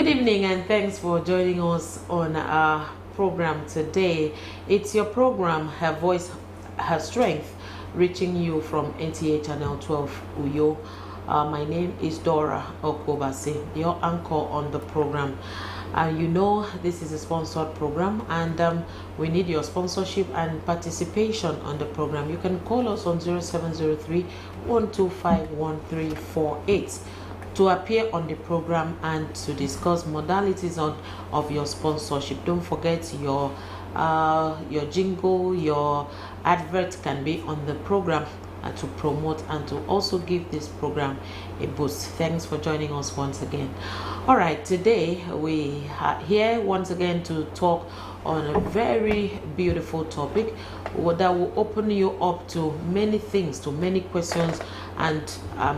Good evening and thanks for joining us on our program today. It's your program, Her Voice, Her Strength, reaching you from NTA Channel 12 Uyo. My name is Dora Okobase, your anchor on the program. You know this is a sponsored program and we need your sponsorship and participation on the program. You can call us on 0703 125 1348 to appear on the program and to discuss modalities of your sponsorship. Don't forget your jingle, your advert can be on the program to promote and to also give this program a boost. Thanks for joining us once again. All right, today we are here once again to talk on a very beautiful topic that will open you up to many things, to many questions, and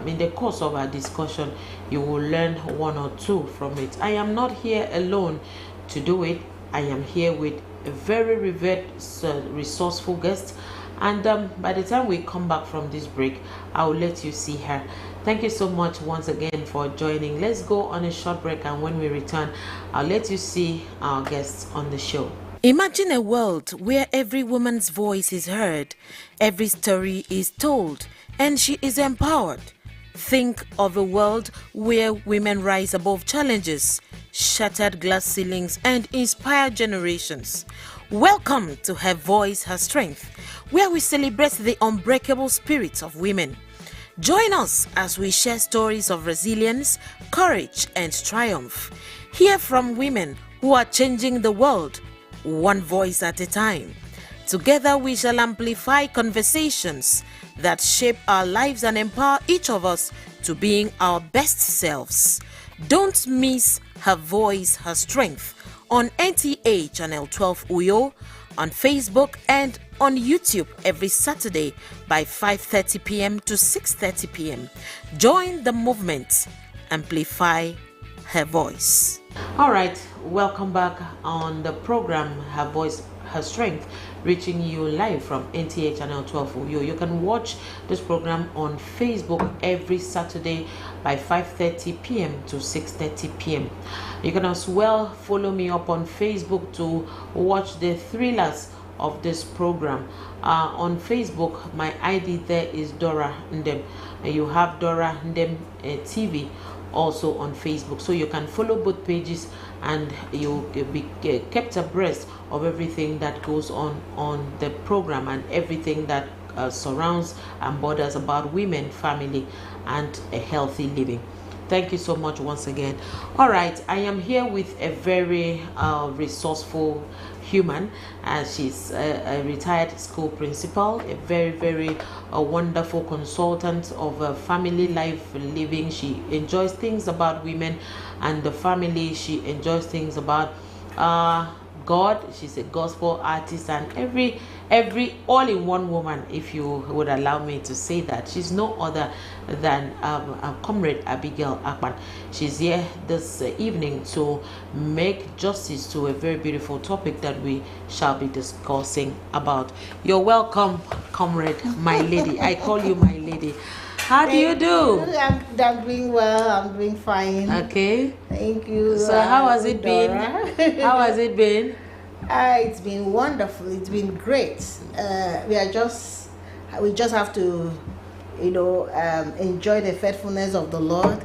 in the course of our discussion you will learn one or two from it. I am not here alone to do it. I am here with a very revered, resourceful guest, and by the time we come back from this break, I will let you see her. Thank you so much once again for joining. Let's go on a short break, and when we return, I'll let you see our guests on the show. Imagine a world where every woman's voice is heard, every story is told, and she is empowered. Think of a world where women rise above challenges, shattered glass ceilings, and inspire generations. Welcome to Her Voice, Her Strength, where we celebrate the unbreakable spirits of women. Join us as we share stories of resilience, courage, and triumph. Hear from women who are changing the world, one voice at a time. Together we shall amplify conversations that shape our lives and empower each of us to being our best selves. Don't miss Her Voice, Her Strength on NTA Channel 12 Uyo, on Facebook and on YouTube every Saturday by 5:30 p.m. to 6:30 p.m. Join the movement. Amplify her voice. All right, welcome back on the program Her Voice, Her Strength, reaching you live from NTA Channel 12 Uyo. You can watch this program on Facebook every Saturday by 5:30 p.m. to 6:30 p.m. You can as well follow me up on Facebook to watch the thrillers of this program. On Facebook, my ID there is Dora Ndem. You have Dora Ndem TV also on Facebook, so you can follow both pages and you'll be kept abreast of everything that goes on the program and everything that surrounds and borders about women, family, and a healthy living. Thank you so much once again. All right, I am here with a very resourceful human. She's a retired school principal, a very wonderful consultant of family life living. She enjoys things about women and the family. She enjoys things about God. She's a gospel artist and every all-in-one woman, if you would allow me to say that. She's no other than Comrade Abigail Akpan. She's here this evening to make justice to a very beautiful topic that we shall be discussing about. You're welcome, Comrade, my lady. I call you my lady. How do you do? I'm doing well. I'm doing fine. Okay. Thank you. So how has it been? How has it been? It's been wonderful. It's been great. We just have to, enjoy the faithfulness of the Lord.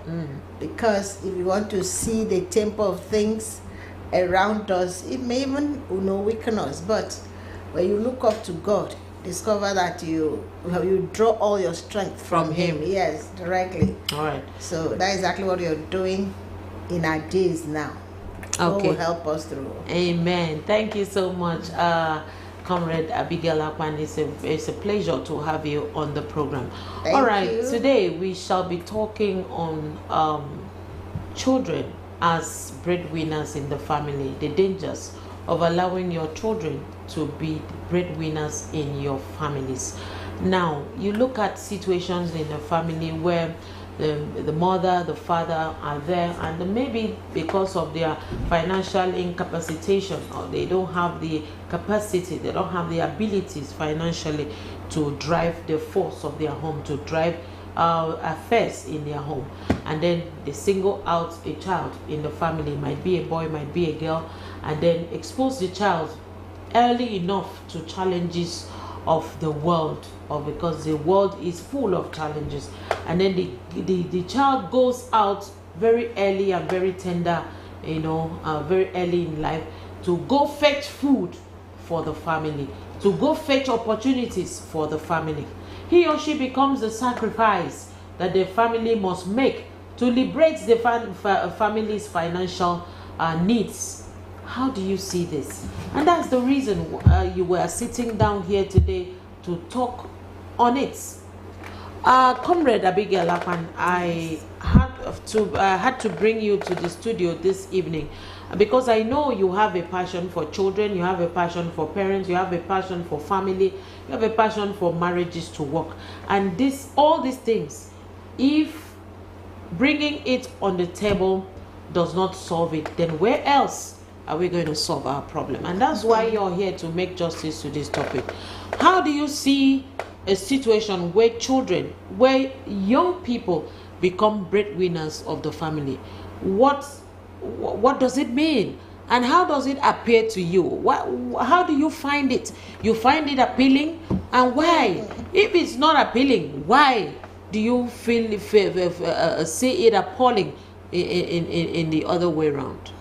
Because if you want to see the tempo of things around us, it may even weaken us. But when you look up to God, discover that you draw all your strength from Him. Yes, directly. All right. So that's exactly what you're doing in our days now. God will help us through. Amen. Thank you so much, Comrade Abigail Akpan. It's a pleasure to have you on the program. All right. Today we shall be talking on children as breadwinners in the family, the dangers of allowing your children to be breadwinners in your families. Now, you look at situations in a family where the mother, the father are there, and maybe because of their financial incapacitation, or they don't have the capacity, they don't have the abilities financially to drive the force of their home, to drive affairs in their home, and then they single out a child in the family, might be a boy, might be a girl, and then expose the child early enough to challenges of the world, or because the world is full of challenges, and then the child goes out very early and very tender, very early in life, to go fetch food for the family, to go fetch opportunities for the family. He or she becomes the sacrifice that the family must make to liberate the family's financial needs. How do you see this? And that's the reason you were sitting down here today to talk on it. Comrade Abigail Akpan, I had to bring you to the studio this evening because I know you have a passion for children, you have a passion for parents, you have a passion for family, you have a passion for marriages to work. And all these things, if bringing it on the table does not solve it, then where else are we going to solve our problem? And that's why you're here, to make justice to this topic. How do you see a situation where young people become breadwinners of the family? What does it mean? And how does it appear to you? How do you find it? You find it appealing? And why? If it's not appealing, why do you see it appalling in the other way around?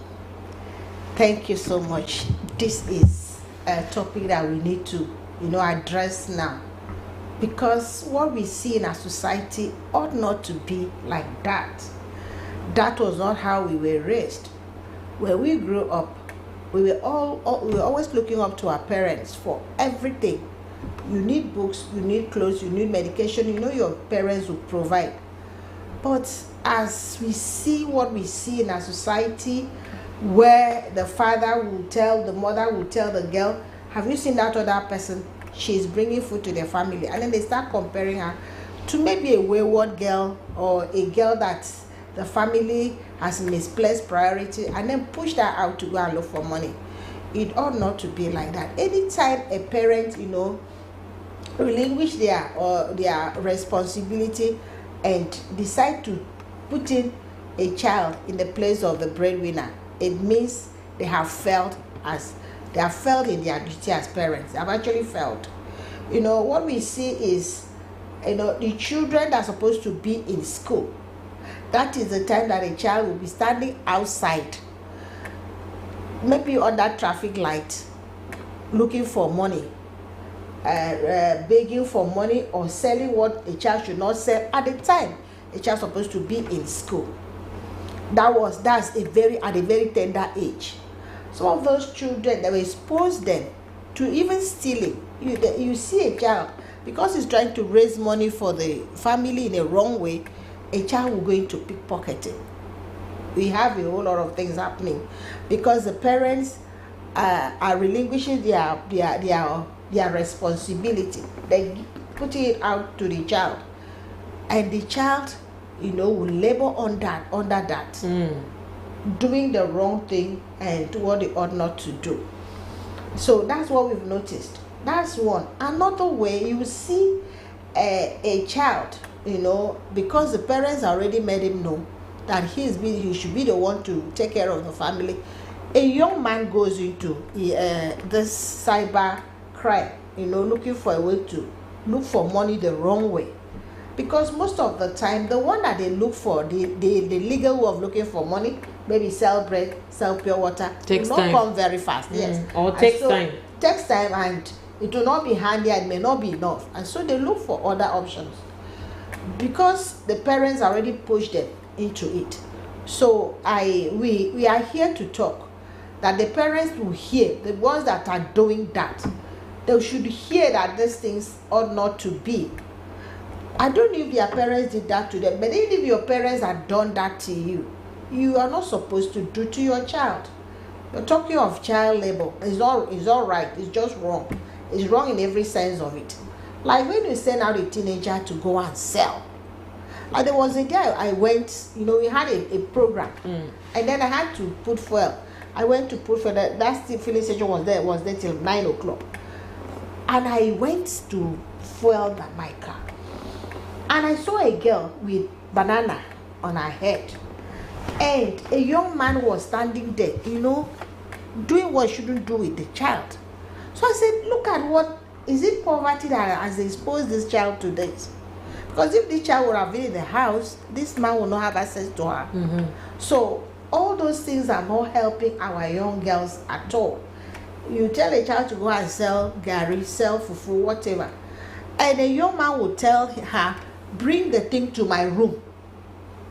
Thank you so much. This is a topic that we need to, address now, because what we see in our society ought not to be like that. That was not how we were raised. When we grew up, we were always looking up to our parents for everything. You need books, you need clothes, you need medication. Your parents will provide. But as we see what we see in our society, where the father the mother will tell the girl, have you seen that other person? She's bringing food to their family. And then they start comparing her to maybe a wayward girl, or a girl that the family has misplaced priority, and then push her out to go and look for money. It ought not to be like that. Anytime a parent, relinquish their responsibility and decide to put in a child in the place of the breadwinner, it means they have failed in their duty as parents. They have actually failed. What we see is, the children that are supposed to be in school, that is the time that a child will be standing outside, maybe on that traffic light, looking for money, begging for money, or selling what a child should not sell at the time a child is supposed to be in school. That's at a very tender age. Some of those children, they will expose them to even stealing. You see a child, because he's trying to raise money for the family in a wrong way, a child will go into pickpocketing. We have a whole lot of things happening because the parents are relinquishing their responsibility. They put it out to the child, and the child, will labor on that, doing the wrong thing and what they ought not to do. So that's what we've noticed. That's one. Another way, you see a child, because the parents already made him know that he should be the one to take care of the family. A young man goes into this cyber crime, looking for a way to look for money the wrong way. Because most of the time, the one that they look for, the legal way of looking for money, maybe sell bread, sell pure water, takes will time. not come very fast. Yes. Or takes time. Takes time, and it will not be handy, and may not be enough. And so they look for other options, because the parents already pushed them into it. So we are here to talk that the parents will hear, the ones that are doing that, they should hear that these things ought not to be. I don't know if their parents did that to them, but even if your parents had done that to you, you are not supposed to do to your child. You're talking of child labor. It's all right. It's just wrong. It's wrong in every sense of it. Like when you send out a teenager to go and sell. Like there was a guy I went, we had a program, and then I had to put fuel. I went to put fuel. That filling station was there till 9 o'clock. And I went to fuel my car. And I saw a girl with banana on her head. And a young man was standing there, doing what he shouldn't do with the child. So I said, look at what, is it poverty that has exposed this child to this? Because if this child would have been in the house, this man would not have access to her. Mm-hmm. So all those things are not helping our young girls at all. You tell a child to go and sell gari, sell fufu, whatever. And a young man will tell her, bring the thing to my room.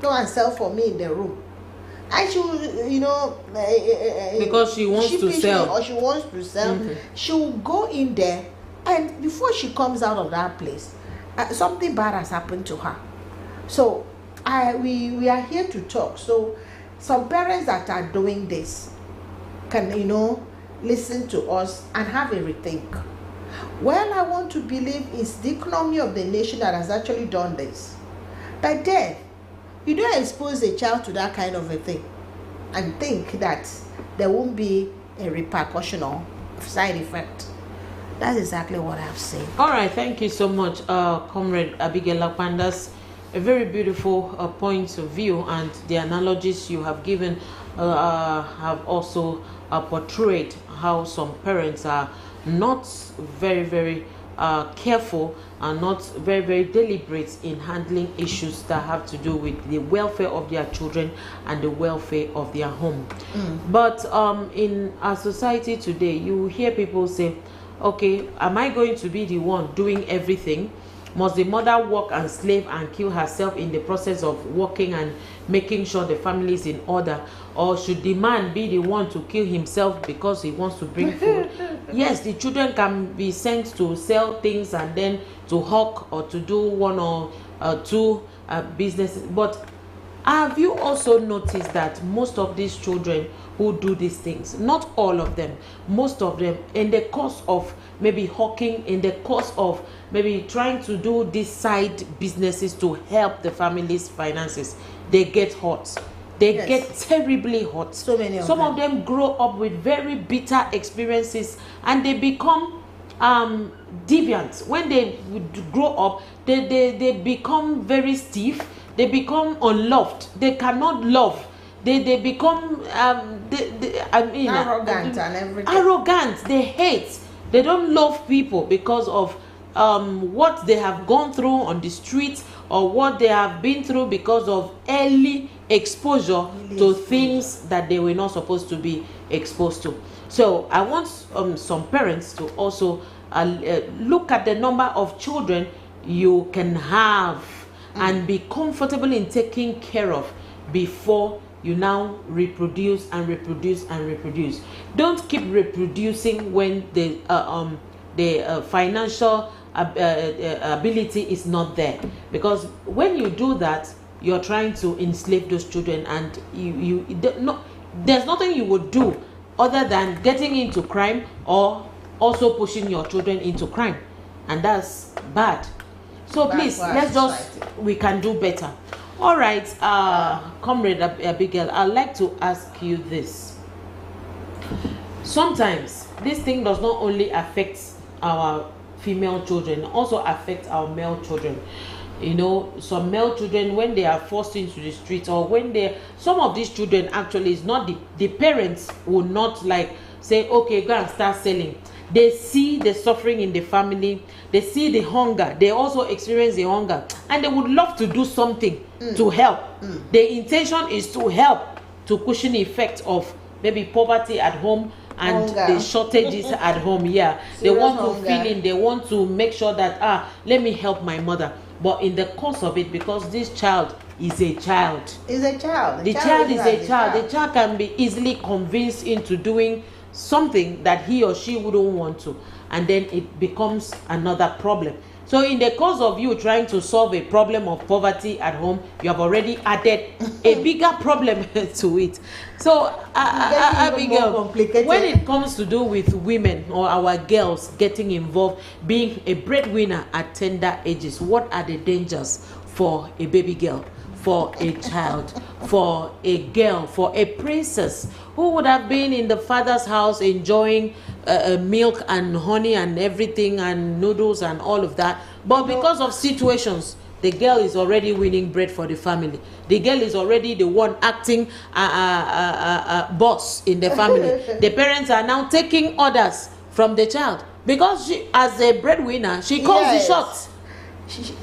Go and sell for me in the room. And she will, because she wants to sell. Or she wants to sell. Mm-hmm. She will go in there, and before she comes out of that place, something bad has happened to her. So we are here to talk. So some parents that are doing this can, listen to us and have a rethink. Well, I want to believe it's the economy of the nation that has actually done this. But then, you don't expose a child to that kind of a thing and think that there won't be a repercussion or side effect. That's exactly what I've said. All right, thank you so much, Comrade Abigail Akpan. A very beautiful point of view, and the analogies you have given have also portrayed how some parents are not very, very careful and not very, very deliberate in handling issues that have to do with the welfare of their children and the welfare of their home. But in our society today, you hear people say, okay, am I going to be the one doing everything? Must the mother work and slave and kill herself in the process of working and making sure the family is in order? Or should the man be the one to kill himself because he wants to bring food? Yes, the children can be sent to sell things and then to hawk or to do one or two businesses. But have you also noticed that most of these children who do these things, not all of them, most of them, in the course of maybe hawking, in the course of maybe trying to do these side businesses to help the family's finances, they get hurt. They get terribly hurt. So many of Some them. of them grow up with very bitter experiences and they become deviant. When they grow up, they become very stiff. They become unloved. They cannot love. They become arrogant and everything. Arrogant. They hate. They don't love people because of what they have gone through on the streets or what they have been through because of early exposure to things that they were not supposed to be exposed to. So I want some parents to also look at the number of children you can have and be comfortable in taking care of before you now reproduce and reproduce and reproduce. Don't keep reproducing when the financial ability is not there, because when you do that, you're trying to enslave those children, and there's nothing you would do other than getting into crime or also pushing your children into crime, and that's bad. So please, we can do better. All right, Comrade Abigail, I'd like to ask you this. Sometimes this thing does not only affect our female children, it also affects our male children. Some male children, when they are forced into the streets, or when some of these children actually is not the parents will not like say, okay, go and start selling. They see the suffering in the family, they see the hunger, they also experience the hunger, and they would love to do something to help. The intention is to help to cushion the effect of maybe poverty at home and the shortages at home. They want to fill in, they want to make sure that let me help my mother. But in the course of it, because this child is a child, the child is a child. The child can be easily convinced into doing something that he or she wouldn't want to, and then it becomes another problem. So in the course of you trying to solve a problem of poverty at home, you have already added a bigger problem to it. So Abigail, when it comes to do with women or our girls getting involved, being a breadwinner at tender ages, what are the dangers for a baby girl, for a child, for a girl, for a princess who would have been in the father's house enjoying milk and honey and everything and noodles and all of that, but because of situations the girl is already winning bread for the family. The girl is already the one acting boss in the family. The parents are now taking orders from the child because she, as a breadwinner, she calls the shots.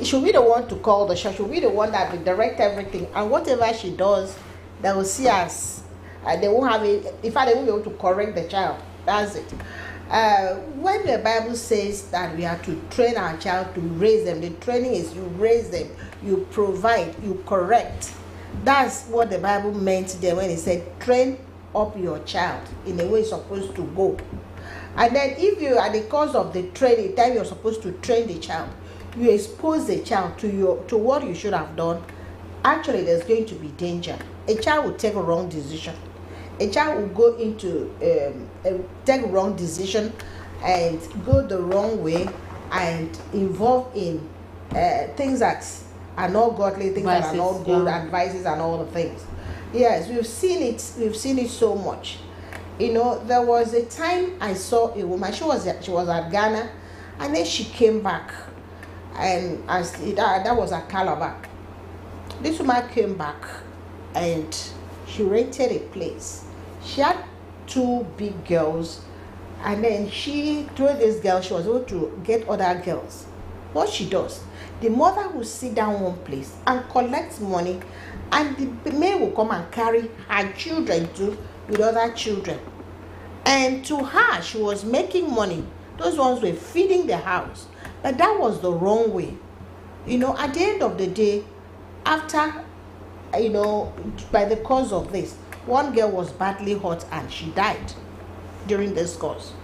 She'll be the one to call the shot. She'll be the one that will direct everything, and whatever she does, they will see as they won't have it. In fact, they won't be able to correct the child. That's it. When the Bible says that we have to train our child to raise them, the training is you raise them, you provide, you correct. That's what the Bible meant there when it said train up your child in the way it's supposed to go. And then if you, at the course of the training, time you're supposed to train the child, you expose the child to what you should have done, actually there's going to be danger. A child will take a wrong decision. A child will go into take a wrong decision and go the wrong way and involve in things that are not godly, things that are not good, advices and all the things. Yes, we've seen it so much. You know, there was a time I saw a woman. She was at Ghana, and then she came back, and that was at Calabar. This woman came back, and she rented a place. She had 2 big girls, and then through this girl, she was able to get other girls. What she does, the mother will sit down one place and collect money, and the maid will come and carry her children too with other children. And to her, she was making money. Those ones were feeding the house. But that was the wrong way. You know, at the end of the day, after, you know, by the cause of this, one girl was badly hurt and she died during this course.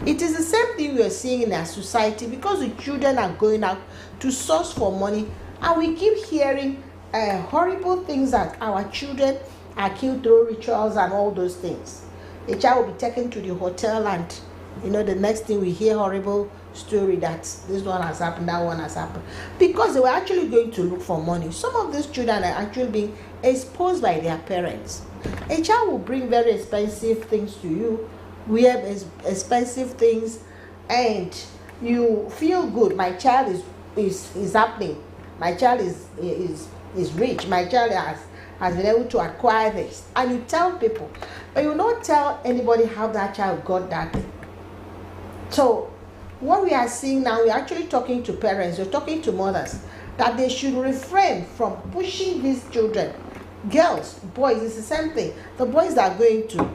It is the same thing we are seeing in our society, because the children are going out to source for money, and we keep hearing horrible things that our children are killed through rituals and all those things. A child will be taken to the hotel, and you know, the next thing we hear horrible story that this one has happened, that one has happened, because they were actually going to look for money. Some of these children are actually being exposed by their parents. A child will bring very expensive things to you, wear expensive things, and you feel good. My child is happening. My child is rich. My child has been able to acquire this, and you tell people, but you don't tell anybody how that child got that thing. So what we are seeing now, we're actually talking to parents, we're talking to mothers, that they should refrain from pushing these children. Girls, boys, it's the same thing. The boys are going to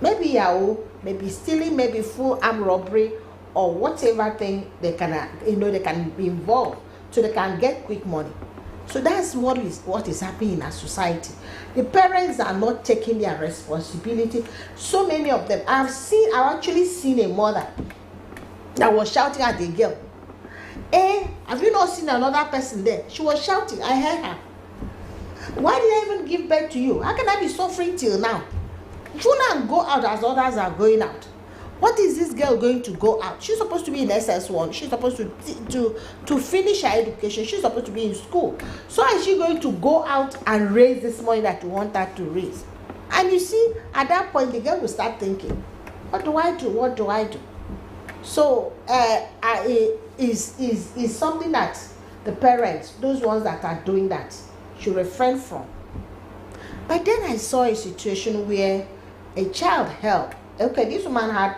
maybe Yahoo, maybe stealing, maybe full armed robbery, or whatever thing they can, they can be involved, so they can get quick money. So that's what is happening in our society. The parents are not taking their responsibility. So many of them, I've actually seen a mother that was shouting at the girl. Have you not seen another person there? She was shouting. I heard her. Why did I even give birth to you? How can I be suffering till now? You not go out as others are going out. What is this girl going to go out? She's supposed to be in SS1. She's supposed to finish her education. She's supposed to be in school. So is she going to go out and raise this money that you want her to raise? And you see, at that point, the girl will start thinking, what do I do? What do I do? So is something that the parents, those ones that are doing that, should refrain from. But then I saw a situation where a child helped. Okay, this woman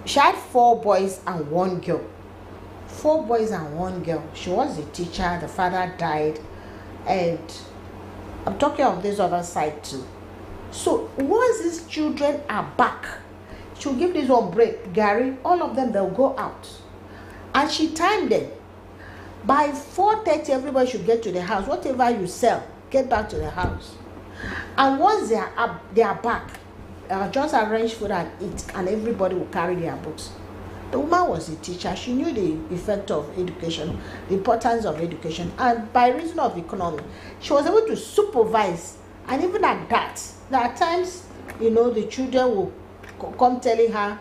she had 4 boys and 1 girl. 4 boys and 1 girl. She was a teacher. The father died, and I'm talking of this other side too. So once these children are back, she'll give this one break, Gary. All of them, they'll go out, and she timed them. By 4:30, everybody should get to the house. Whatever you sell, get back to the house. And once they are back. Just arrange food and eat, and everybody will carry their books. The woman was a teacher. She knew the effect of education, the importance of education, and by reason of economy, she was able to supervise. And even at that, there are times, the children will come telling her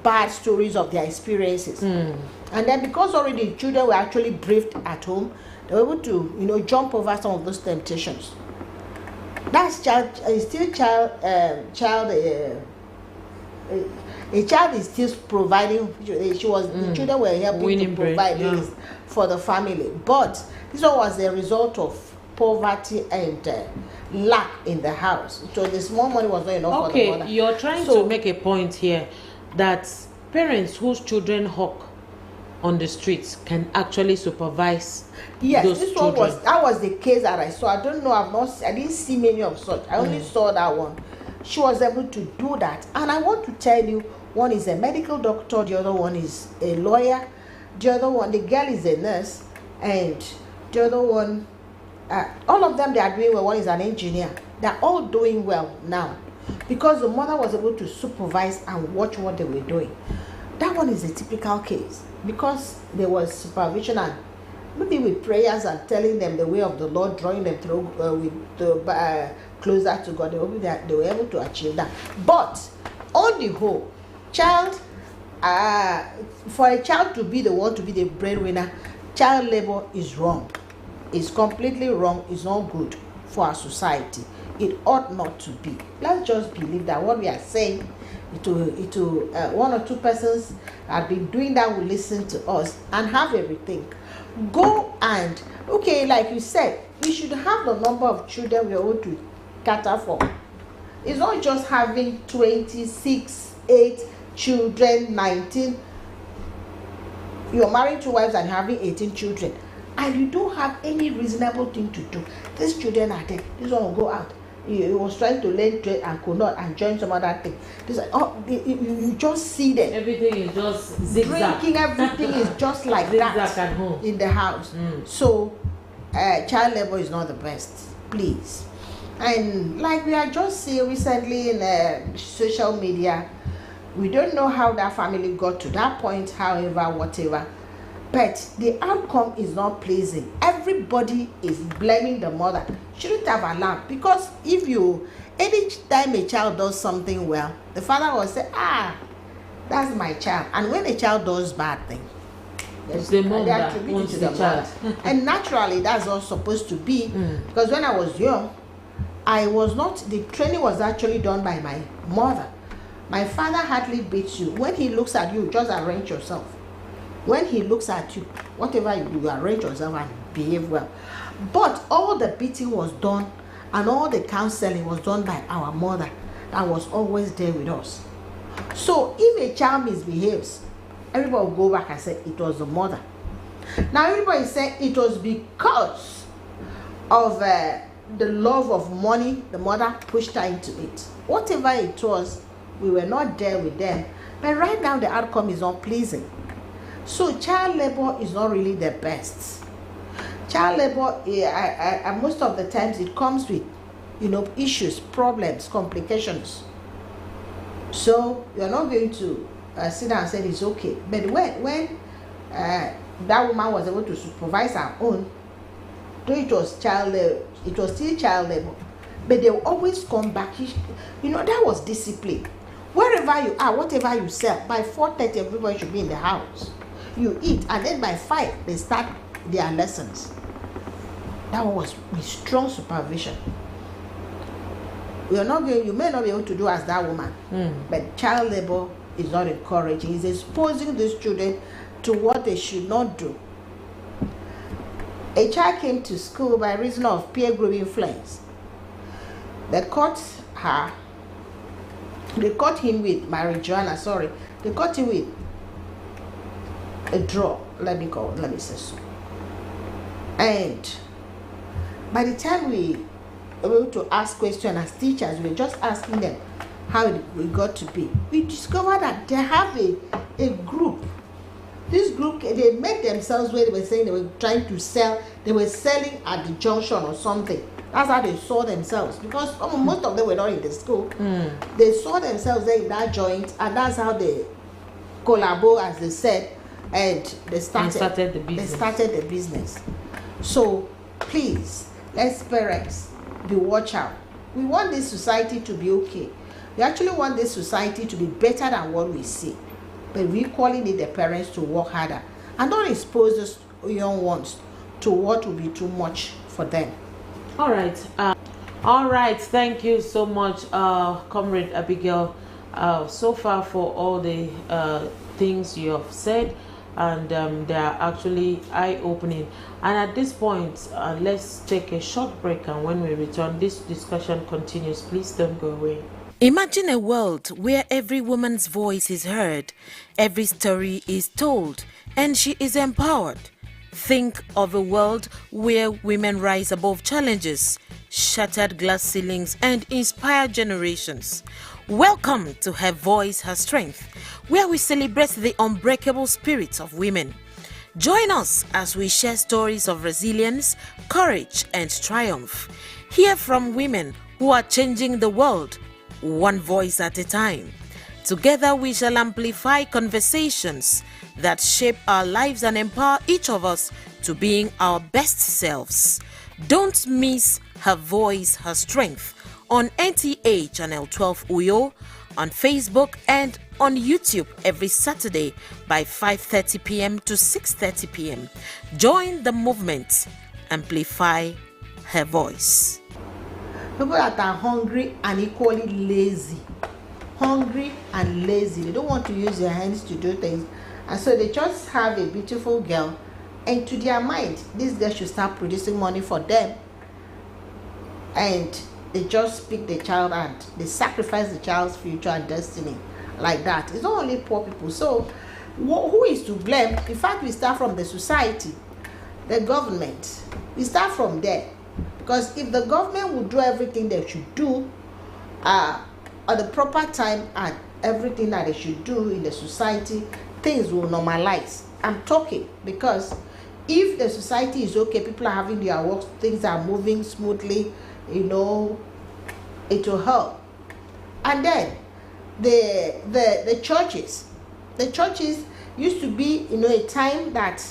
bad stories of their experiences. And then because already the children were actually briefed at home, they were able to, jump over some of those temptations. That's a A child is still providing. She was the children were helping Winning to provide bread, yeah. this for the family, but this one was the result of poverty and lack in the house. So the small money was not enough for the mother. Okay, you're trying So- to make a point here that parents whose children hawk on the streets can actually supervise Yes, those this children. one was the case that I saw. I don't know. I didn't see many of such. I only saw that one. She was able to do that, and I want to tell you, one is a medical doctor, the other one is a lawyer, the other one, the girl is a nurse, and the other one, all of them, they are doing well. One is an engineer. They're all doing well now because the mother was able to supervise and watch what they were doing. That one is a typical case because there was supervision and maybe with prayers and telling them the way of the Lord, drawing them through closer to God, they were able to achieve that. But on the whole, for a child to be the one to be the breadwinner, child labor is wrong. It's completely wrong. It's not good for our society. It ought not to be. Let's just believe that what we are saying, one or two persons have been doing that will listen to us and have everything. Go and, okay, like you said, we should have the number of children we are able to cater for. It's not just having 26, 8 children, 19. You're married 2 wives and having 18 children. And you don't have any reasonable thing to do. These children are there. This one will go out. He was trying to learn trade and could not and join some other thing. You just see them. Everything is just zigzag. Drinking, everything is just like Zigzag that at home. in the house. So, child labor is not the best, please. And like we are just seeing recently in social media, we don't know how that family got to that point, however, whatever. But the outcome is not pleasing. Everybody is blaming the mother. Shouldn't have allowed, because any time a child does something well, the father will say, that's my child. And when a child does bad thing, It's the mom they that attribute it wants to the the child. mother. And naturally, that's not supposed to be. Because when I was young, the training was actually done by my mother. My father hardly beats you. When he looks at you, just arrange yourself. When he looks at you, whatever you do, arrange yourself and behave well. But all the beating was done and all the counseling was done by our mother that was always there with us. So if a child misbehaves, everybody will go back and say it was the mother. Now everybody say it was because of the love of money the mother pushed her into it. Whatever it was, we were not there with them. But right now the outcome is not pleasing. So child labor is not really the best. Child labor, most of the times it comes with, issues, problems, complications. So you're not going to sit down and say it's okay. But when that woman was able to supervise her own, though it was child labor, it was still child labor. But they will always come back. That was discipline. Wherever you are, whatever you sell, by 4:30 everybody should be in the house. You eat, and then by 5 they start their lessons. That was with strong supervision. You may not be able to do as that woman, but child labor is not encouraging. It's exposing these children to what they should not do. A child came to school by reason of peer group influence. They caught him with marijuana, they caught him with a draw, let me say so. And by the time we were able to ask questions as teachers, we were just asking them how we got to be. We discovered that they have a group. This group, they made themselves where they were saying they were trying to sell, they were selling at the junction or something. That's how they saw themselves, because most of them were not in the school. They saw themselves there in that joint, and that's how they collabo, as they said, and they started the business. So please, let's parents be watch out. We want this society to be okay. We actually want this society to be better than what we see, but we equally need the parents to work harder and don't expose those young ones to what will be too much for them. All right, thank you so much, Comrade Abigail so far for all the things you have said, and they are actually eye-opening. And at this point, let's take a short break, and when we return, this discussion continues. Please don't go away. Imagine a world where every woman's voice is heard, every story is told, and she is empowered. Think of a world where women rise above challenges, shattered glass ceilings, and inspire generations. Welcome to Her Voice, Her Strength, where we celebrate the unbreakable spirits of women. Join us as we share stories of resilience, courage, and triumph. Hear from women who are changing the world, one voice at a time. Together we shall amplify conversations that shape our lives and empower each of us to being our best selves. Don't miss Her Voice, Her Strength on NTA Channel 12 Uyo, on Facebook and on YouTube every Saturday by 5:30 p.m. to 6:30 p.m. Join the movement. Amplify her voice. People that are hungry and equally lazy. Hungry and lazy. They don't want to use their hands to do things. And so they just have a beautiful girl. And to their mind, this girl should start producing money for them. And they just pick the child and they sacrifice the child's future and destiny like that. It's not only poor people. So who is to blame? In fact, we start from the society, the government. We start from there. Because if the government would do everything they should do at the proper time and everything that they should do in the society, things will normalize. I'm talking because if the society is okay, people are having their work, things are moving smoothly, it will help. And then the churches used to be a time that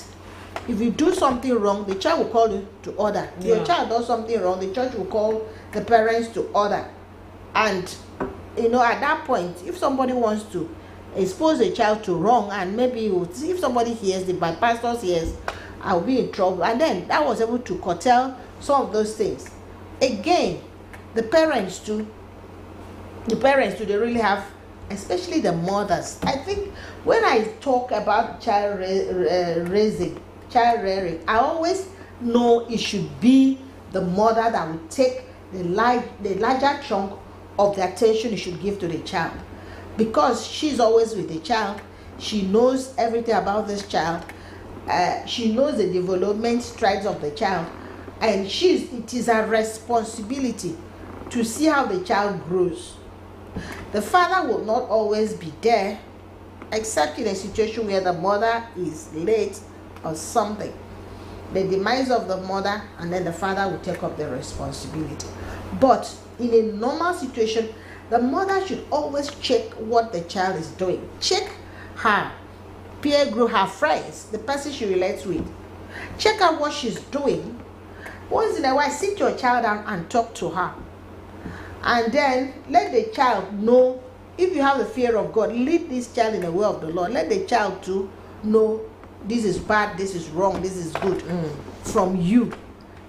if you do something wrong, the church will call you to order. If your child does something wrong, the church will call the parents to order. And at that point, if somebody wants to expose a child to wrong, and maybe if somebody hears, my pastor hears, I'll be in trouble. And then that was able to curtail some of those things. Again, the parents too, they really have, especially the mothers. I think when I talk about child rearing, I always know it should be the mother that will take the larger chunk of the attention you should give to the child, because she's always with the child. She knows everything about this child. She knows the development strides of the child, and it is a responsibility to see how the child grows. The father will not always be there, except in a situation where the mother is late or something. The demise of the mother, and then the father will take up the responsibility. But in a normal situation, the mother should always check what the child is doing. Check her peer group, her friends, the person she relates with. Check out what she's doing. Once in a while, sit your child down and talk to her. And then let the child know, if you have the fear of God, lead this child in the way of the Lord. Let the child too know this is bad, this is wrong, this is good from you.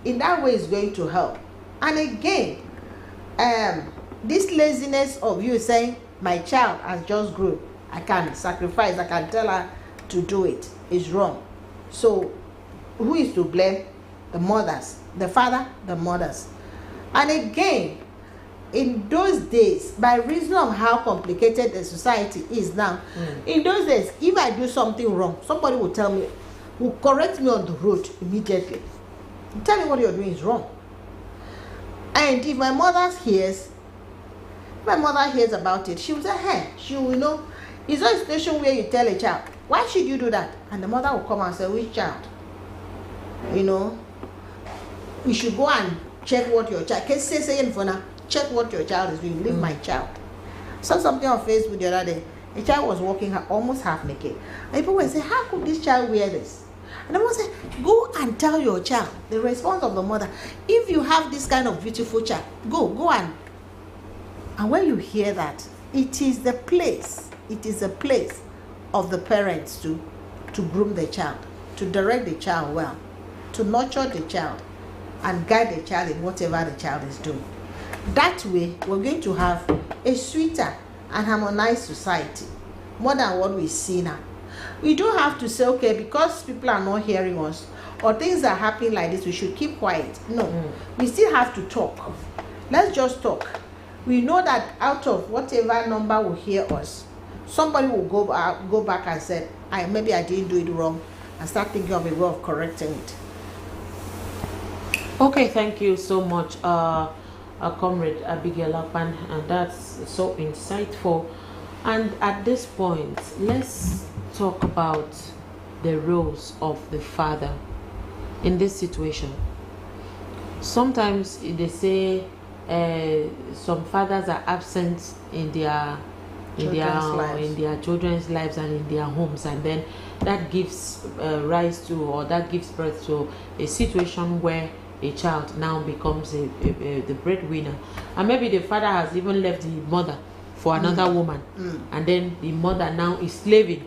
In that way, it's going to help. And again, this laziness of you saying, my child has just grown, I can sacrifice, I can tell her to do it, is wrong. So who is to blame? The mothers. The father, the mothers. And again, in those days, by reason of how complicated the society is now, in those days, if I do something wrong, somebody will tell me, will correct me on the road immediately. Tell me what you're doing is wrong. And if my mother hears about it, she will say, hey, she will know. It's not a situation where you tell a child, why should you do that? And the mother will come and say, which child? You should go and check what your child, check what your child is doing. Leave my child. I saw something on Facebook the other day. A child was walking almost half naked. And people would say, how could this child wear this? And I would say, go and tell your child. The response of the mother, if you have this kind of beautiful child, go and when you hear that, it is the place of the parents to groom the child, to direct the child well, to nurture the child, and guide the child in whatever the child is doing. That way, we're going to have a sweeter and harmonize society more than what we see now. We don't have to say, okay, because people are not hearing us or things are happening like this, we should keep quiet. No, we still have to talk. Let's just talk. We know that out of whatever number will hear us, somebody will go back and say, maybe I didn't do it wrong, and start thinking of a way of correcting it. Okay, thank you so much, Comrade Abigail Akpan, and that's so insightful. And at this point, let's talk about the roles of the father in this situation. Sometimes they say some fathers are absent in their children's lives and in their homes, and then that gives rise to, or that gives birth to a situation where a child now becomes the breadwinner, and maybe the father has even left the mother for another woman, and then the mother now is slaving.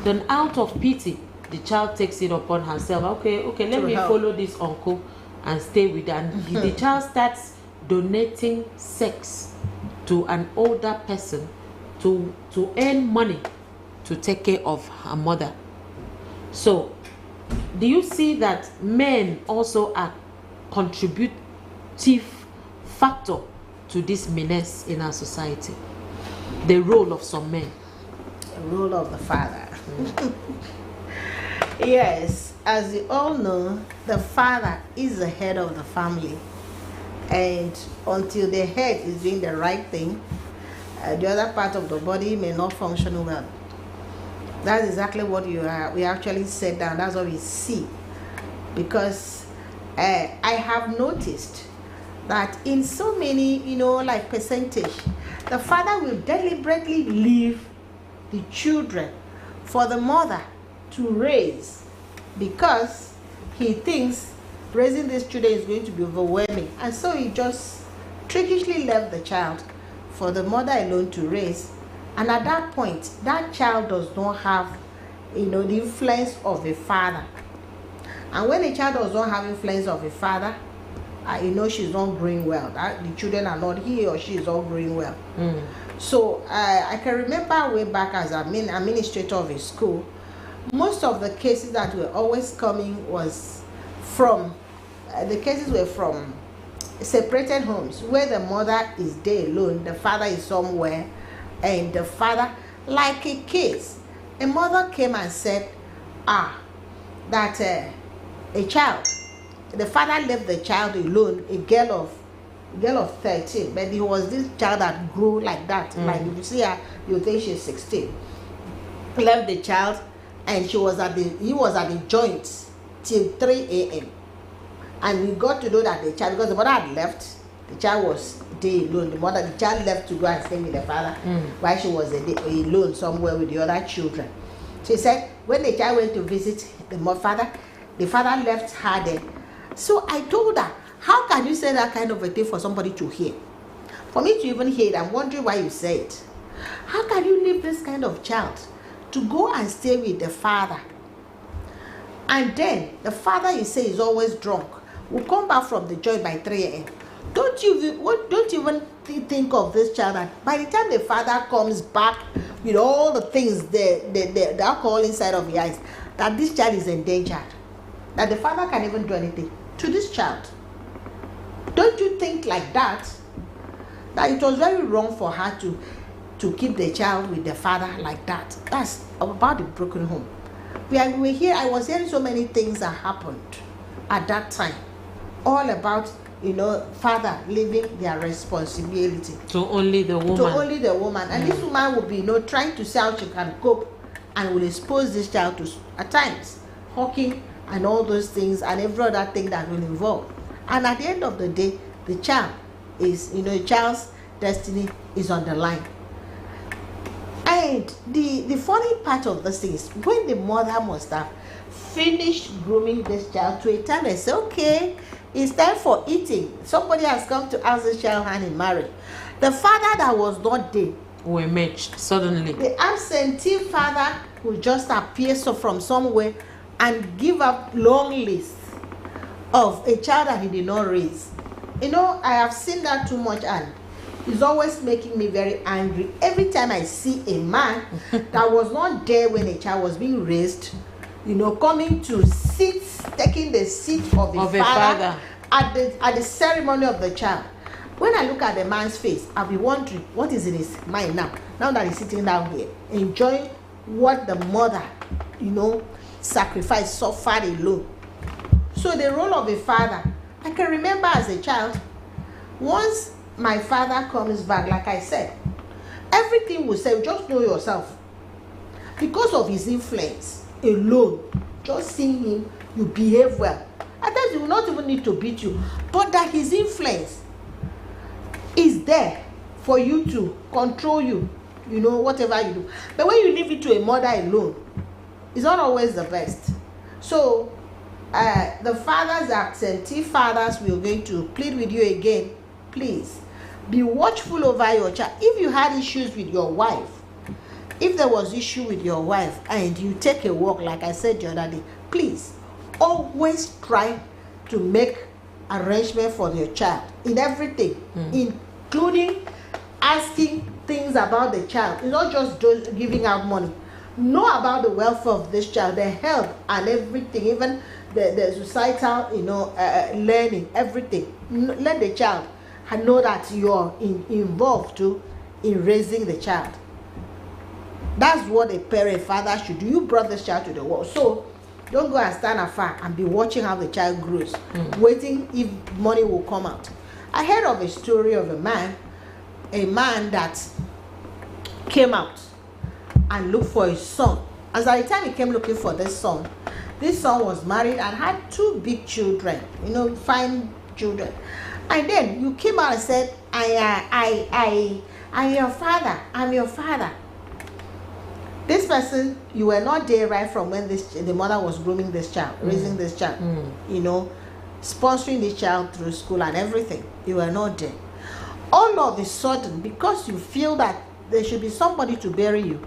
Then out of pity, the child takes it upon herself, okay, let me follow this uncle and stay with her, and the child starts donating sex to an older person to earn money to take care of her mother. So do you see that men also are contributive factor to this menace in our society? The role of some men. The role of the father. Yes, as you all know, the father is the head of the family, and until the head is doing the right thing, the other part of the body may not function well. That's exactly what we actually said down. That's what we see, because I have noticed that in so many, like percentage, the father will deliberately leave the children for the mother to raise, because he thinks raising these children is going to be overwhelming, and so he just trickishly left the child for the mother alone to raise. And at that point, that child does not have the influence of a father. And when a child does not have influence of a father, she's not growing well. The children are not, he or she is not growing well. So I can remember way back as an administrator of a school, most of the cases that were always coming was from separated homes where the mother is there alone, the father is somewhere, and the father, like a case, a mother came and said that a child, the father left the child alone, a girl of 13, but it was this child that grew like that. Like if you see her, you think she's 16. Left the child, and he was at the joint till 3 a.m. And we got to know that the child, because the mother had left, the child was there alone. The child left to go and stay with the father while she was alone somewhere with the other children. She said when the child went to visit the father left her there. So I told her, how can you say that kind of a thing for somebody to hear? For me to even hear it, I'm wondering why you say it. How can you leave this kind of child to go and stay with the father? And then the father, you say, is always drunk, will come back from the joint by 3 a.m. Don't you even think of this child that by the time the father comes back with all the things, the alcohol inside of the eyes, that this child is endangered, that the father can even do anything to this child? Don't you think like that it was very wrong for her to keep the child with the father like that? That's about the broken home. I was hearing so many things that happened at that time, all about father leaving their responsibility to only the woman. And this woman will be trying to see how she can cope, and will expose this child to, at times, hawking and all those things and every other thing that will involve. And at the end of the day, the child is, a child's destiny is on the line. And the funny part of this thing is when the mother must have finished grooming this child to a time and say, okay, it's time for eating. Somebody has come to ask this child hand in marriage. The father that was not there will match suddenly. The absentee father will just appear from somewhere and give up long list of a child that he did not raise. I have seen that too much, and is always making me very angry. Every time I see a man that was not there when a child was being raised, coming to sit, taking the seat of a father at the ceremony of the child. When I look at the man's face, I'll be wondering what is in his mind now that he's sitting down here, enjoying what the mother, sacrificed, suffered alone. So the role of a father, I can remember as a child, once my father comes back, like I said, everything will say, just know yourself. Because of his influence alone, just seeing him, you behave well. At times he will not even need to beat you, but that his influence is there for you to control you, whatever you do. But when you leave it to a mother alone, it's not always the best. So the fathers, the absentee fathers, we are going to plead with you again. Please be watchful over your child. If you had issues with your wife, if there was issue with your wife and you take a walk, like I said the other day, please always try to make arrangement for your child in everything, including asking things about the child. It's not just giving out money. Know about the welfare of this child, the health and everything, even the societal, learning, everything. Let the child know that you're involved too in raising the child. That's what a parent, father should do. You brought this child to the world, so don't go and stand afar and be watching how the child grows, waiting if money will come out. I heard of a story of a man that came out and looked for his son. As at the time he came looking for this son was married and had 2 big children, fine children. And then you came out and said, I am your father. I'm your father. This person, you were not there right from when the mother was grooming this child, raising this child, sponsoring this child through school and everything. You were not there. All of a sudden, because you feel that there should be somebody to bury you,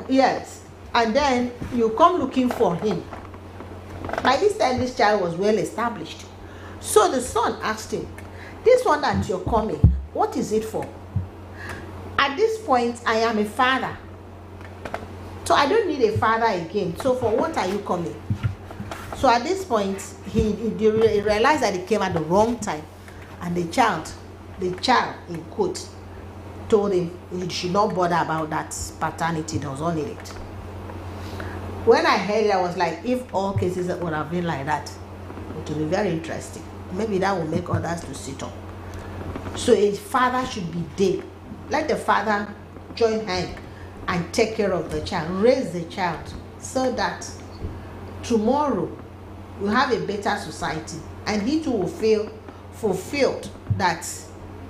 yes, and then you come looking for him. By this time, this child was well established. So the son asked him, this one that you're coming, what is it for? At this point, I am a father. So I don't need a father again. So for what are you coming? So at this point, he realized that he came at the wrong time. And the child in quote, told him he should not bother about that paternity that was on it. When I heard it, I was like, if all cases would have been like that, it would be very interesting. Maybe that will make others to sit up. So a father should be there. Let the father join hand and take care of the child, raise the child, so that tomorrow we have a better society, and he too will feel fulfilled that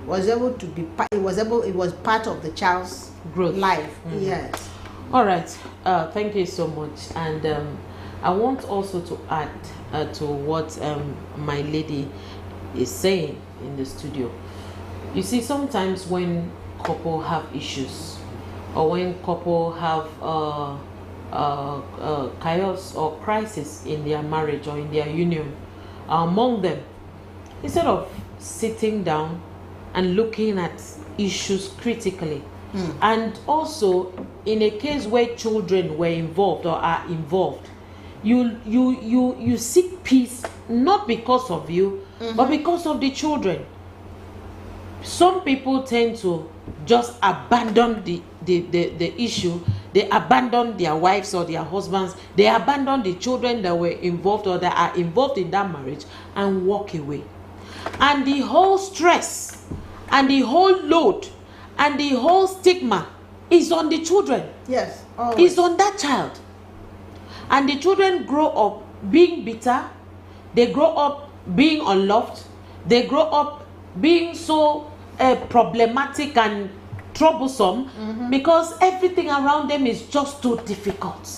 it was part of the child's growth, life. Yes. All right. Thank you so much. And I want also to add to what my lady is saying in the studio. You see, sometimes when couple have issues, or when couple have chaos or crisis in their marriage or in their union, among them, instead of sitting down and looking at issues critically, and also in a case where children were involved or are involved, you seek peace, not because of you, but because of the children. Some people tend to just abandon the issue. They abandon their wives or their husbands. They abandon the children that were involved or that are involved in that marriage and walk away. And the whole stress and the whole load and the whole stigma is on the children. Yes, always. It's on that child. And the children grow up being bitter. They grow up being unloved. They grow up being so problematic and troublesome because everything around them is just too difficult.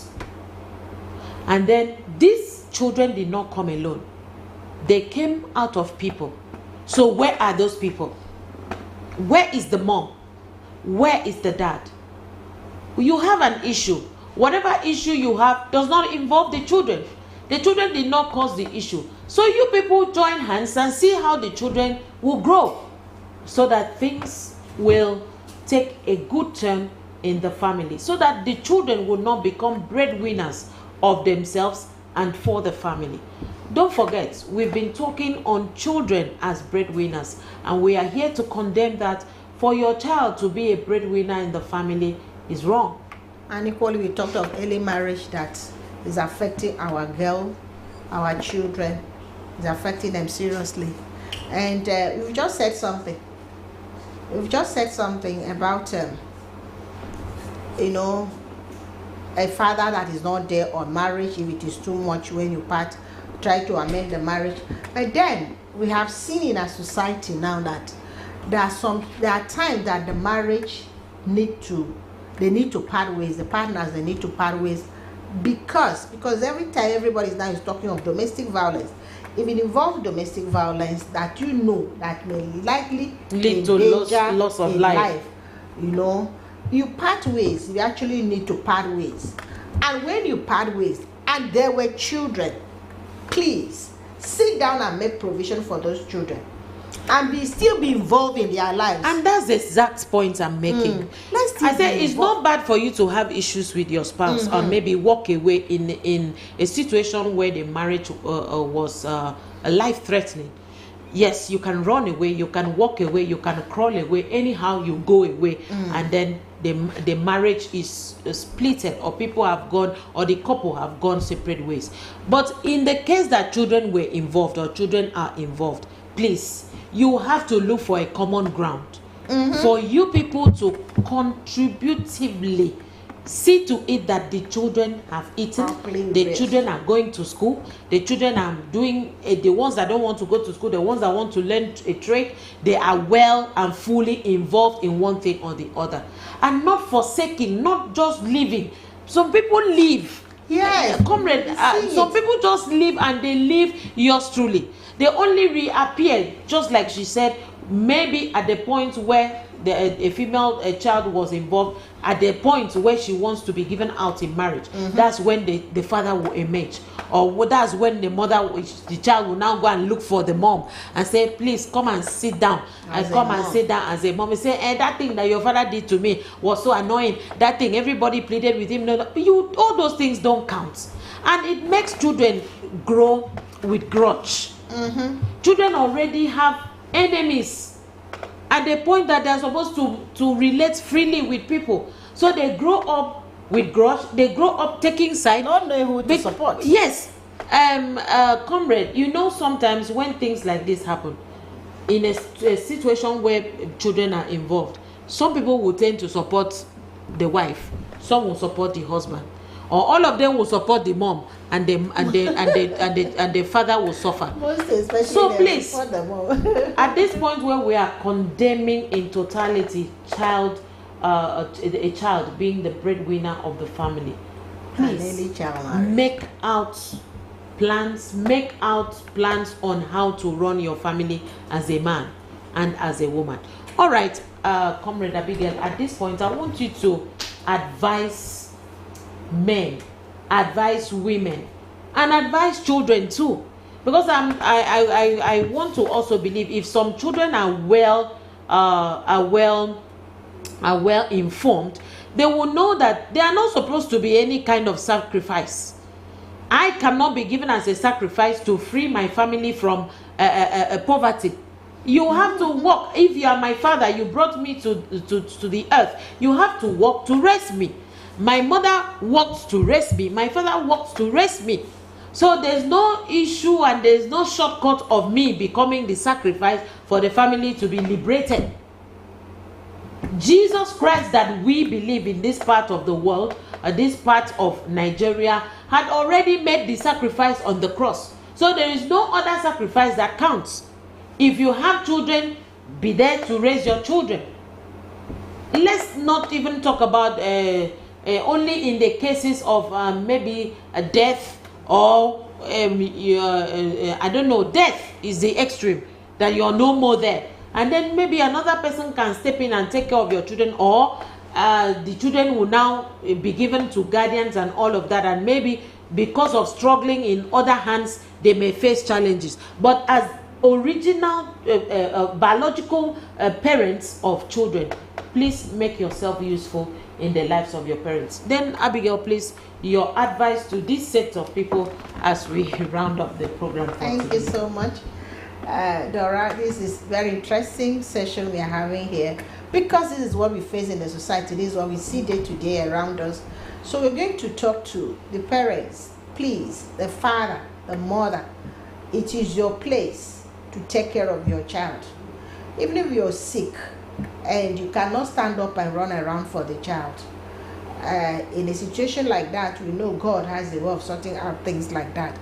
And then these children did not come alone. They came out of people. So where are those people? Where is the mom? Where is the dad? You have an issue. Whatever issue you have does not involve the children. The children did not cause the issue. So you people join hands and see how the children will grow. so that things will take a good turn in the family, so that the children will not become breadwinners of themselves and for the family. Don't forget, we've been talking on children as breadwinners, and we are here to condemn that for your child to be a breadwinner in the family is wrong. And equally, we talked of early marriage that is affecting our girl, our children, is affecting them seriously. And we've just said something. We've just said something about, a father that is not there, or marriage, if it is too much when you part, try to amend the marriage. But then we have seen in our society now that there are times that the marriage need to part ways. The partners, they need to part ways because every time everybody now is talking of domestic violence. If it involves domestic violence that that may likely lead to loss of life, you part ways. You actually need to part ways. And when you part ways and there were children, please sit down and make provision for those children and still be involved in their lives. And that's the exact point I'm making. I say it's not bad for you to have issues with your spouse, or maybe walk away in a situation where the marriage was life-threatening. Yes, you can run away, you can walk away, you can crawl away, anyhow you go away, and then the marriage is splitted, or people have gone, or the couple have gone separate ways. But in the case that children were involved or children are involved, please, you have to look for a common ground for you people to contributively see to it that the children have eaten, the children are going to school, the children are doing, the ones that don't want to go to school, the ones that want to learn a trade, they are well and fully involved in one thing or the other, and not forsaking, not just leaving. Some people leave. Yes, comrade. Some people just leave, and they leave yours truly. They only reappear, just like she said, maybe at the point where a female child was involved, at the point where she wants to be given out in marriage. That's when the father will emerge, or that's when the child will now go and look for the mom and say, please come and sit down, and come and sit down as a mom and say, that thing that your father did to me was so annoying, that thing everybody pleaded with him. No, all those things don't count, and it makes children grow with grudge. Children already have enemies at the point that they are supposed to relate freely with people, so they grow up with grudge. They grow up taking sides, not knowing who to support. Yes, comrade, sometimes when things like this happen in a situation where children are involved, some people will tend to support the wife, some will support the husband, or all of them will support the mom, and the father will suffer. So please, at this point where we are condemning in totality a child being the breadwinner of the family, please make out plans on how to run your family as a man and as a woman. All right, Comrade Abigail, at this point I want you to advise men, advise women, and advise children too, because I want to also believe if some children are well informed, they will know that they are not supposed to be any kind of sacrifice. I cannot be given as a sacrifice to free my family from poverty. You have to work. If you are my father, you brought me to the earth, you have to work to raise me. My mother worked to raise me, my father worked to raise me. So there's no issue and there's no shortcut of me becoming the sacrifice for the family to be liberated. Jesus Christ that we believe in this part of the world, this part of Nigeria, had already made the sacrifice on the cross. So there is no other sacrifice that counts. If you have children, be there to raise your children. Let's not even talk about only in the cases of maybe a death, or I don't know, death is the extreme, that you're no more there, and then maybe another person can step in and take care of your children, or the children will now be given to guardians and all of that, and maybe because of struggling in other hands they may face challenges. But as original biological parents of children. Please make yourself useful in the lives of your parents. Then Abigail, please, your advice to this set of people as we round up the program. Thank you so much, Dora. This is very interesting session we are having here, because this is what we face in the society. This is what we see day to day around us. So we're going to talk to the parents. Please, the father, the mother, it is your place to take care of your child. Even if you're sick and you cannot stand up and run around for the child, in a situation like that, we know God has a way of sorting out things like that.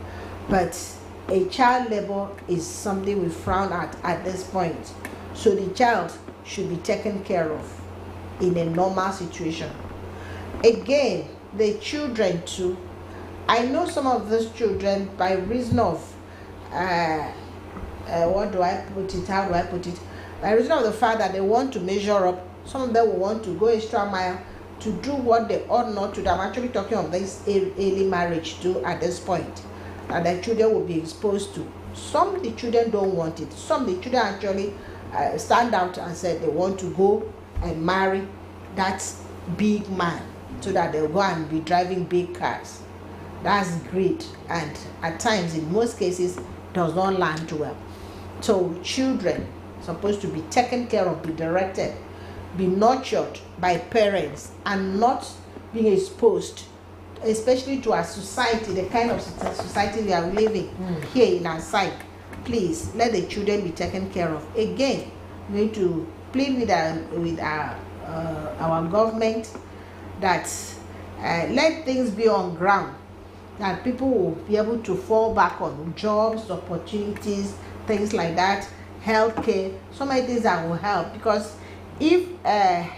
But a child labor is something we frown at this point. So the child should be taken care of in a normal situation. Again, the children too. I know some of those children, by reason of what do I put it? How do I put it? By reason of the fact that they want to measure up, some of them will want to go extra mile to do what they ought not to do. I'm actually talking of this early marriage too at this point, and the children will be exposed to. Some of the children don't want it. Some of the children actually stand out and say they want to go and marry that big man so that they'll go and be driving big cars. That's great, and at times, in most cases, does not land well. So children supposed to be taken care of, be directed, be nurtured by parents, and not being exposed, especially to our society, the kind of society we are living here in our side. Please let the children be taken care of. Again, we need to plead with our government that let things be on ground, that people will be able to fall back on jobs, opportunities, things like that, healthcare, so many things that will help. Because if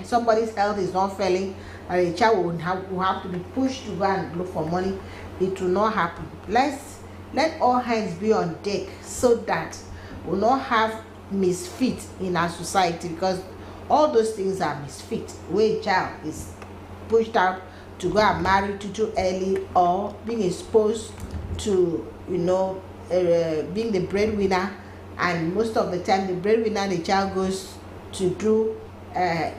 somebody's health is not failing, and a child will have to be pushed to go and look for money, it will not happen. Let all hands be on deck so that we'll not have misfit in our society, because all those things are misfit, where a child is pushed out to go and marry too early, or being exposed to being the breadwinner, and most of the time the breadwinner, the child goes to do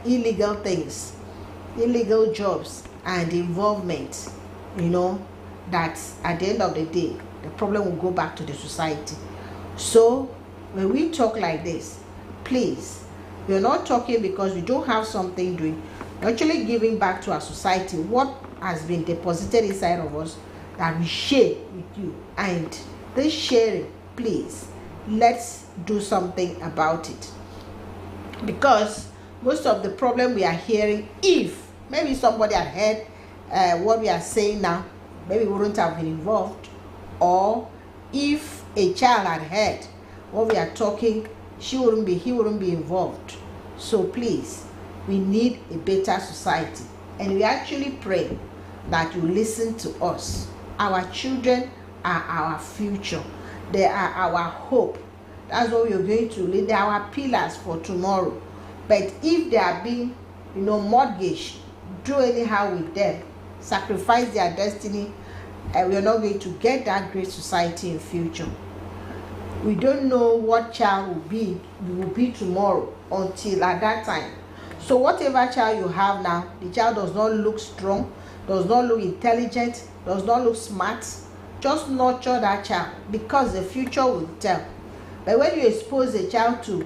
illegal things, illegal jobs and involvement, that at the end of the day the problem will go back to the society. So when we talk like this, please, we're not talking because we don't have something doing. We're actually giving back to our society what has been deposited inside of us, that we share with you. And this sharing, please, let's do something about it. Because most of the problem we are hearing, if maybe somebody had heard what we are saying now, maybe we wouldn't have been involved. Or if a child had heard what we are talking, he wouldn't be involved. So please, we need a better society, and we actually pray that you listen to us. Our children are our future. They are our hope. That's what we are going to lead. They are our pillars for tomorrow. But if they are being, mortgaged, do anyhow with them, sacrifice their destiny, and we are not going to get that great society in future. We don't know what child we will be tomorrow until at that time. So whatever child you have now, the child does not look strong, does not look intelligent, does not look smart. Just nurture that child, because the future will tell. But when you expose a child to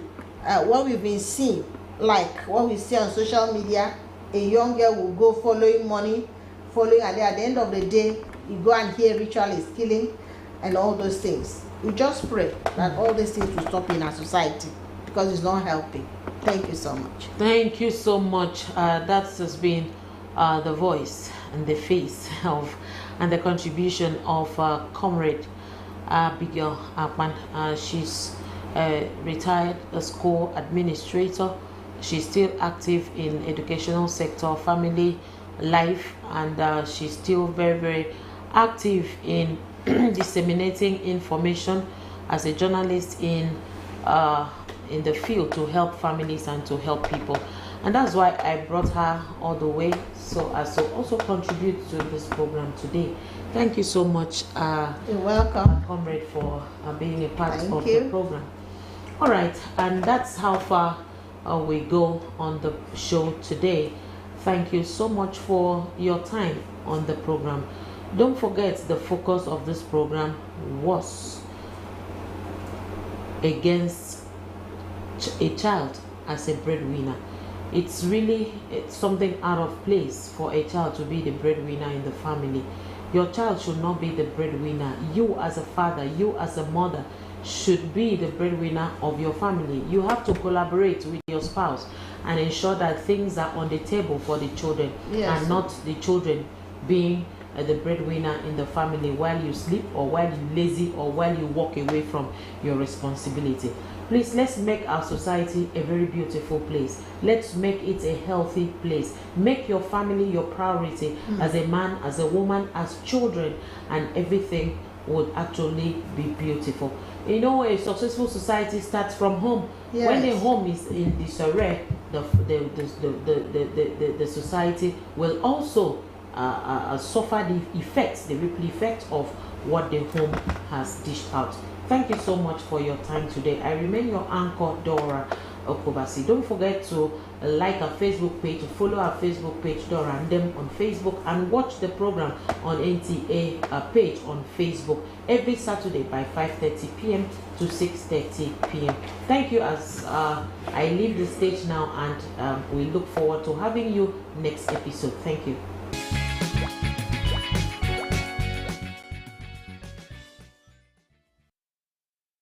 what we've been seeing, like what we see on social media, a young girl will go following money, and at the end of the day, you go and hear ritual is killing and all those things. We just pray that all these things will stop in our society, because it's not helping. Thank you so much. Thank you so much. That has been the voice and the face of and the contribution of Comrade Abigail Akpan. She's retired school administrator. She's still active in educational sector, family life, and she's still very, very active in disseminating information as a journalist in the field to help families and to help people. And that's why I brought her all the way, so as to also contribute to this program today. Thank you so much, you're welcome, Comrade, for being a part Thank of you. the program. All right, and that's how far we go on the show today. Thank you so much for your time on the program. Don't forget, the focus of this program was against a child as a breadwinner. It's really something out of place for a child to be the breadwinner in the family. Your child should not be the breadwinner. You as a father, you as a mother should be the breadwinner of your family. You have to collaborate with your spouse and ensure that things are on the table for the children, Yes. and not the children being the breadwinner in the family while you sleep, or while you lazy, or while you walk away from your responsibility. Please, let's make our society a very beautiful place. Let's make it a healthy place. Make your family your priority as a man, as a woman, as children, and everything would actually be beautiful. You know, a successful society starts from home. Yes. When the home is in disarray, the society will also suffer the effects, the ripple effect of what the home has dished out. Thank you so much for your time today. I remain your anchor, Dora Okobasi. Don't forget to like our Facebook page, follow our Facebook page, Dora and them on Facebook, and watch the program on NTA page on Facebook every Saturday by 5:30 p.m. to 6:30 p.m. Thank you. As I leave the stage now, and we look forward to having you next episode. Thank you.